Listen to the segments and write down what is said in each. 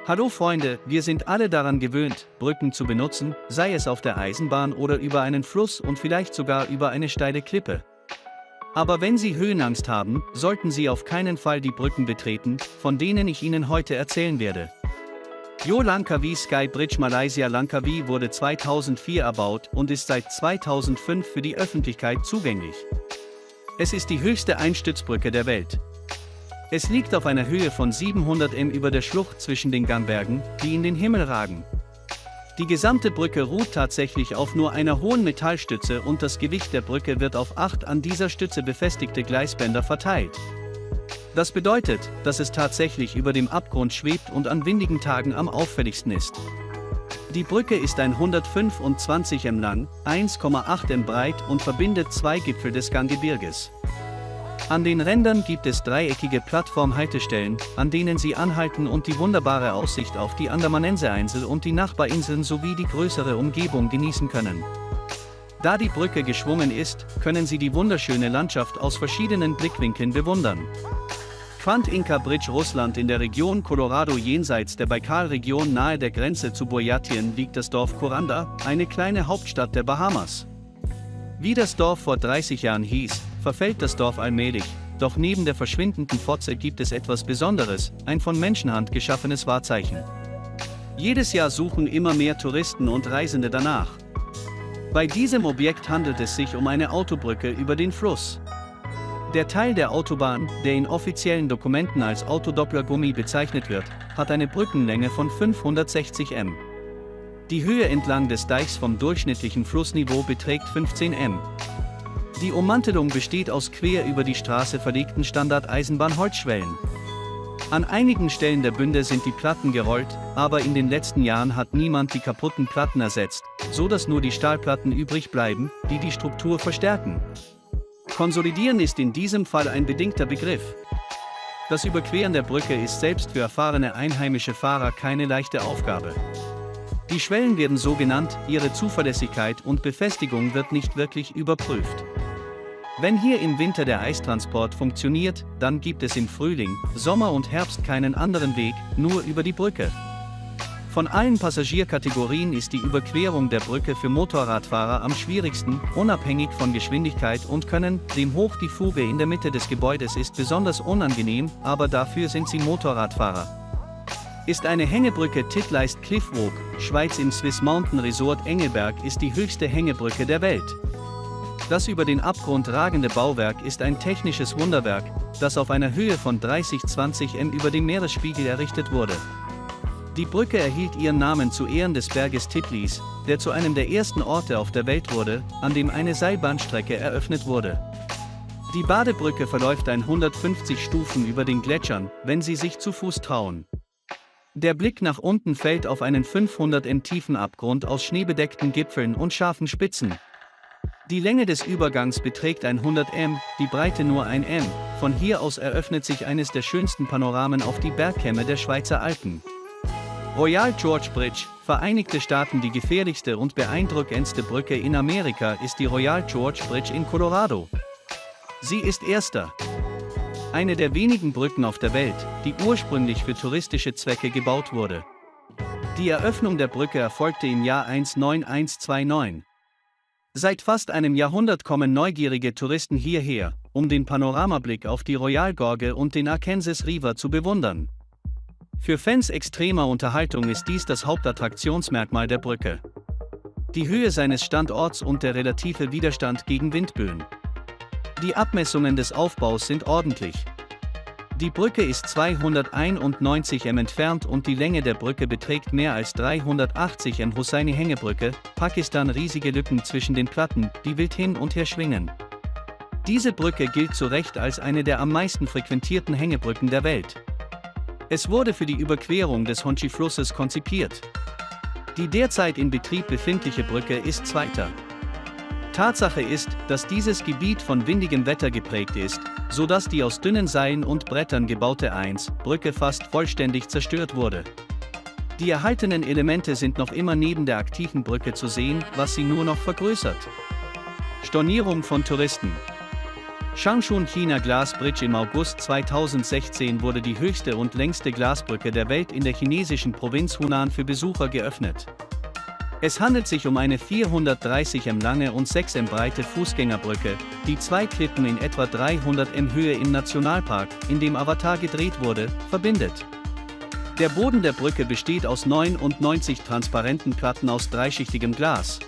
Hallo Freunde, wir sind alle daran gewöhnt, Brücken zu benutzen, sei es auf der Eisenbahn oder über einen Fluss und vielleicht sogar über eine steile Klippe. Aber wenn Sie Höhenangst haben, sollten Sie auf keinen Fall die Brücken betreten, von denen ich Ihnen heute erzählen werde. Jo Langkawi Sky Bridge Malaysia Langkawi wurde 2004 erbaut und ist seit 2005 für die Öffentlichkeit zugänglich. Es ist die höchste Einstützbrücke der Welt. Es liegt auf einer Höhe von 700 m über der Schlucht zwischen den Gangbergen, die in den Himmel ragen. Die gesamte Brücke ruht tatsächlich auf nur einer hohen Metallstütze und das Gewicht der Brücke wird auf 8 an dieser Stütze befestigte Gleisbänder verteilt. Das bedeutet, dass es tatsächlich über dem Abgrund schwebt und an windigen Tagen am auffälligsten ist. Die Brücke ist 125 m lang, 1,8 m breit und verbindet zwei Gipfel des Ganggebirges. An den Rändern gibt es dreieckige Plattformhaltestellen, an denen Sie anhalten und die wunderbare Aussicht auf die Andamanense-Insel und die Nachbarinseln sowie die größere Umgebung genießen können. Da die Brücke geschwungen ist, können Sie die wunderschöne Landschaft aus verschiedenen Blickwinkeln bewundern. Quant Inca Bridge Russland in der Region Colorado jenseits der Baikal-Region nahe der Grenze zu Burjatien liegt das Dorf Kuranda, eine kleine Hauptstadt der Bahamas. Wie das Dorf vor 30 Jahren hieß, verfällt das Dorf allmählich, doch neben der verschwindenden Fotze gibt es etwas Besonderes, ein von Menschenhand geschaffenes Wahrzeichen. Jedes Jahr suchen immer mehr Touristen und Reisende danach. Bei diesem Objekt handelt es sich um eine Autobrücke über den Fluss. Der Teil der Autobahn, der in offiziellen Dokumenten als Autodopplergummi bezeichnet wird, hat eine Brückenlänge von 560 m. Die Höhe entlang des Deichs vom durchschnittlichen Flussniveau beträgt 15 m. Die Ummantelung besteht aus quer über die Straße verlegten Standard-Eisenbahn-Holzschwellen. An einigen Stellen der Bünde sind die Platten gerollt, aber in den letzten Jahren hat niemand die kaputten Platten ersetzt, so dass nur die Stahlplatten übrig bleiben, die die Struktur verstärken. Konsolidieren ist in diesem Fall ein bedingter Begriff. Das Überqueren der Brücke ist selbst für erfahrene einheimische Fahrer keine leichte Aufgabe. Die Schwellen werden so genannt, ihre Zuverlässigkeit und Befestigung wird nicht wirklich überprüft. Wenn hier im Winter der Eistransport funktioniert, dann gibt es im Frühling, Sommer und Herbst keinen anderen Weg, nur über die Brücke. Von allen Passagierkategorien ist die Überquerung der Brücke für Motorradfahrer am schwierigsten, unabhängig von Geschwindigkeit und Können, dem hoch die Fuge in der Mitte des Gebäudes ist besonders unangenehm, aber dafür sind sie Motorradfahrer. Ist eine Hängebrücke Titleist Cliff Walk, Schweiz im Swiss Mountain Resort Engelberg ist die höchste Hängebrücke der Welt. Das über den Abgrund ragende Bauwerk ist ein technisches Wunderwerk, das auf einer Höhe von 30-20 m über dem Meeresspiegel errichtet wurde. Die Brücke erhielt ihren Namen zu Ehren des Berges Titlis, der zu einem der ersten Orte auf der Welt wurde, an dem eine Seilbahnstrecke eröffnet wurde. Die Badebrücke verläuft 150 Stufen über den Gletschern, wenn Sie sich zu Fuß trauen. Der Blick nach unten fällt auf einen 500 m tiefen Abgrund aus schneebedeckten Gipfeln und scharfen Spitzen. Die Länge des Übergangs beträgt 100 m, die Breite nur 1 m. Von hier aus eröffnet sich eines der schönsten Panoramen auf die Bergkämme der Schweizer Alpen. Royal George Bridge, Vereinigte Staaten. Die gefährlichste und beeindruckendste Brücke in Amerika ist die Royal George Bridge in Colorado. Sie ist eine der wenigen Brücken auf der Welt, die ursprünglich für touristische Zwecke gebaut wurde. Die Eröffnung der Brücke erfolgte im Jahr 19129. Seit fast einem Jahrhundert kommen neugierige Touristen hierher, um den Panoramablick auf die Royal Gorge und den Arkansas River zu bewundern. Für Fans extremer Unterhaltung ist dies das Hauptattraktionsmerkmal der Brücke. Die Höhe seines Standorts und der relative Widerstand gegen Windböen. Die Abmessungen des Aufbaus sind ordentlich. Die Brücke ist 291 m entfernt und die Länge der Brücke beträgt mehr als 380 m. Hosseini Hängebrücke, Pakistan. Riesige Lücken zwischen den Platten, die wild hin und her schwingen. Diese Brücke gilt zu Recht als eine der am meisten frequentierten Hängebrücken der Welt. Es wurde für die Überquerung des Honchi-Flusses konzipiert. Die derzeit in Betrieb befindliche Brücke ist zweiter. Tatsache ist, dass dieses Gebiet von windigem Wetter geprägt ist, sodass die aus dünnen Seilen und Brettern gebaute Brücke fast vollständig zerstört wurde. Die erhaltenen Elemente sind noch immer neben der aktiven Brücke zu sehen, was sie nur noch vergrößert. Stornierung von Touristen. Changchun China Glass Bridge. Im August 2016 wurde die höchste und längste Glasbrücke der Welt in der chinesischen Provinz Hunan für Besucher geöffnet. Es handelt sich um eine 430 m lange und 6 m breite Fußgängerbrücke, die zwei Klippen in etwa 300 m Höhe im Nationalpark, in dem Avatar gedreht wurde, verbindet. Der Boden der Brücke besteht aus 99 transparenten Platten aus dreischichtigem Glas.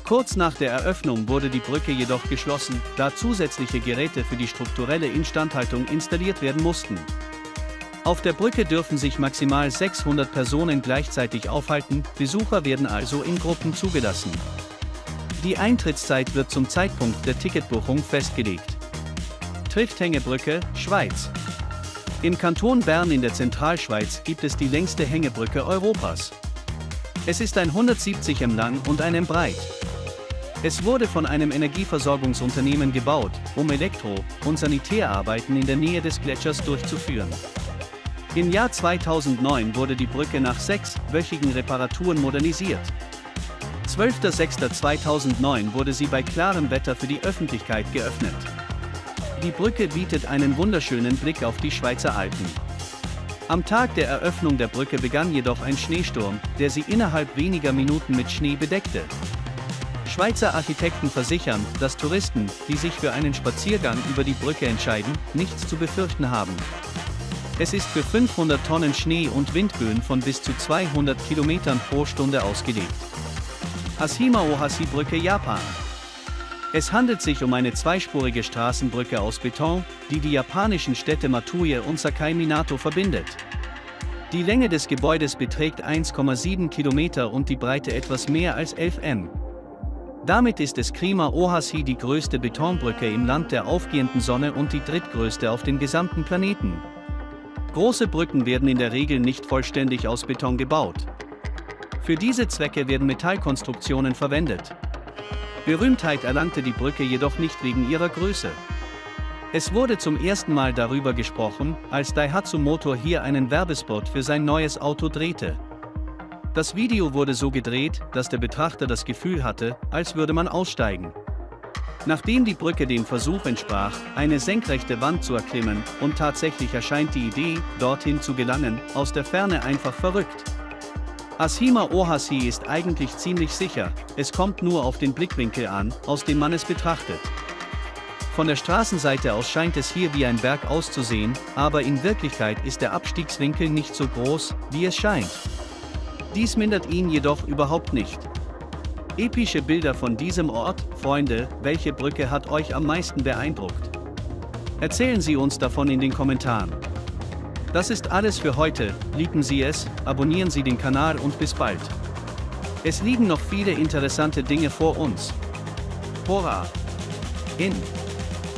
Kurz nach der Eröffnung wurde die Brücke jedoch geschlossen, da zusätzliche Geräte für die strukturelle Instandhaltung installiert werden mussten. Auf der Brücke dürfen sich maximal 600 Personen gleichzeitig aufhalten, Besucher werden also in Gruppen zugelassen. Die Eintrittszeit wird zum Zeitpunkt der Ticketbuchung festgelegt. Trifthängebrücke, Schweiz. Im Kanton Bern in der Zentralschweiz gibt es die längste Hängebrücke Europas. Es ist 170 m lang und 1 m breit. Es wurde von einem Energieversorgungsunternehmen gebaut, um Elektro- und Sanitärarbeiten in der Nähe des Gletschers durchzuführen. Im Jahr 2009 wurde die Brücke nach 6-wöchigen Reparaturen modernisiert. 12.06.2009 wurde sie bei klarem Wetter für die Öffentlichkeit geöffnet. Die Brücke bietet einen wunderschönen Blick auf die Schweizer Alpen. Am Tag der Eröffnung der Brücke begann jedoch ein Schneesturm, der sie innerhalb weniger Minuten mit Schnee bedeckte. Schweizer Architekten versichern, dass Touristen, die sich für einen Spaziergang über die Brücke entscheiden, nichts zu befürchten haben. Es ist für 500 Tonnen Schnee und Windböen von bis zu 200 Kilometern pro Stunde ausgelegt. Ashima Ohashi Brücke, Japan. Es handelt sich um eine zweispurige Straßenbrücke aus Beton, die die japanischen Städte Matsuye und Sakai Minato verbindet. Die Länge des Gebäudes beträgt 1,7 Kilometer und die Breite etwas mehr als 11 m. Damit ist es Shima Ohashi die größte Betonbrücke im Land der aufgehenden Sonne und die drittgrößte auf dem gesamten Planeten. Große Brücken werden in der Regel nicht vollständig aus Beton gebaut. Für diese Zwecke werden Metallkonstruktionen verwendet. Berühmtheit erlangte die Brücke jedoch nicht wegen ihrer Größe. Es wurde zum ersten Mal darüber gesprochen, als Daihatsu Motor hier einen Werbespot für sein neues Auto drehte. Das Video wurde so gedreht, dass der Betrachter das Gefühl hatte, als würde man aussteigen. Nachdem die Brücke dem Versuch entsprach, eine senkrechte Wand zu erklimmen, und tatsächlich erscheint die Idee, dorthin zu gelangen, aus der Ferne einfach verrückt. Ashima Ohashi ist eigentlich ziemlich sicher, es kommt nur auf den Blickwinkel an, aus dem man es betrachtet. Von der Straßenseite aus scheint es hier wie ein Berg auszusehen, aber in Wirklichkeit ist der Abstiegswinkel nicht so groß, wie es scheint. Dies mindert ihn jedoch überhaupt nicht. Epische Bilder von diesem Ort, Freunde, welche Brücke hat euch am meisten beeindruckt? Erzählen Sie uns davon in den Kommentaren. Das ist alles für heute, lieben Sie es, abonnieren Sie den Kanal und bis bald. Es liegen noch viele interessante Dinge vor uns. Hurra! In